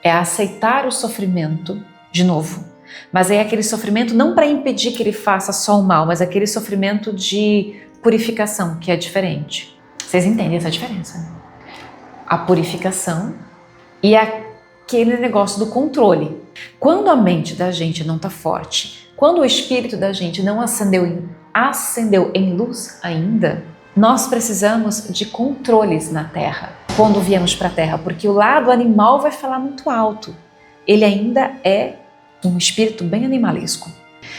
é aceitar o sofrimento de novo. Mas é aquele sofrimento não para impedir que ele faça só o mal, mas aquele sofrimento de purificação, que é diferente. Vocês entendem essa diferença, né? A purificação e aquele negócio do controle. Quando a mente da gente não está forte, quando o espírito da gente não acendeu em luz ainda, nós precisamos de controles na Terra, quando viemos para a Terra, porque o lado animal vai falar muito alto. Ele ainda é um espírito bem animalesco.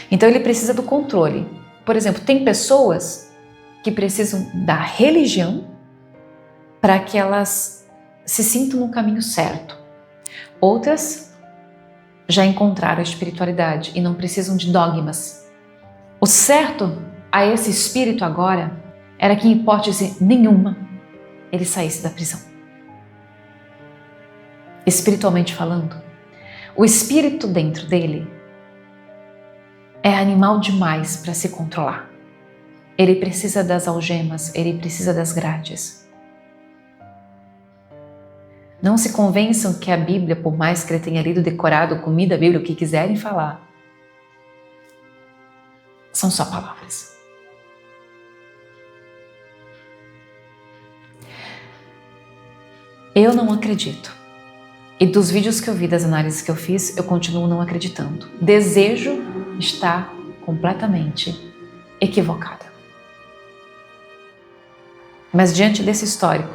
Então ele precisa do controle. Por exemplo, tem pessoas que precisam da religião para que elas se sintam no caminho certo. Outras já encontraram a espiritualidade e não precisam de dogmas. O certo a esse espírito agora era que, em hipótese nenhuma, ele saísse da prisão. Espiritualmente falando, o espírito dentro dele é animal demais para se controlar. Ele precisa das algemas, ele precisa das grades. Não se convençam que a Bíblia, por mais que ele tenha lido, decorado, comido a Bíblia, o que quiserem falar, são só palavras. Eu não acredito. E dos vídeos que eu vi, das análises que eu fiz, eu continuo não acreditando. Desejo estar completamente equivocada. Mas diante desse histórico,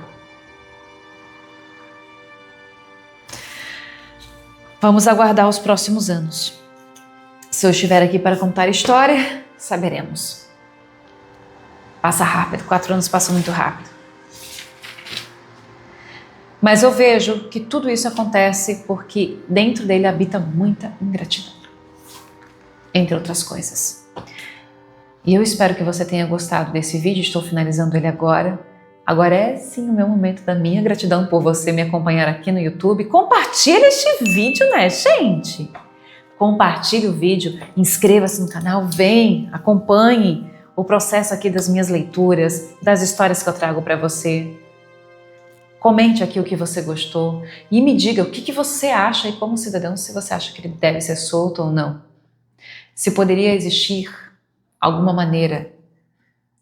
vamos aguardar os próximos anos. Se eu estiver aqui para contar história, saberemos. Passa rápido, 4 anos passam muito rápido. Mas eu vejo que tudo isso acontece porque dentro dele habita muita ingratidão, entre outras coisas. E eu espero que você tenha gostado desse vídeo, estou finalizando ele agora. Agora é sim o meu momento da minha gratidão por você me acompanhar aqui no YouTube. Compartilhe este vídeo, né, gente? Compartilhe o vídeo, inscreva-se no canal, vem, acompanhe o processo aqui das minhas leituras, das histórias que eu trago para você. Comente aqui o que você gostou e me diga o que você acha e como cidadão, se você acha que ele deve ser solto ou não. Se poderia existir alguma maneira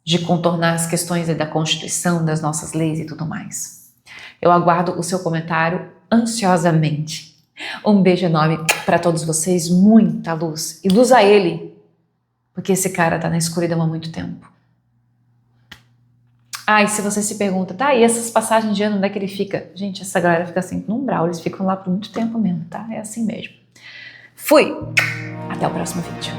de contornar as questões da Constituição, das nossas leis e tudo mais. Eu aguardo o seu comentário ansiosamente. Um beijo enorme para todos vocês, muita luz. E luz a ele, porque esse cara está na escuridão há muito tempo. Ah, e se você se pergunta, tá, e essas passagens de ano, onde é que ele fica? Gente, essa galera fica sempre no umbral, eles ficam lá por muito tempo mesmo, tá? É assim mesmo. Fui! Até o próximo vídeo.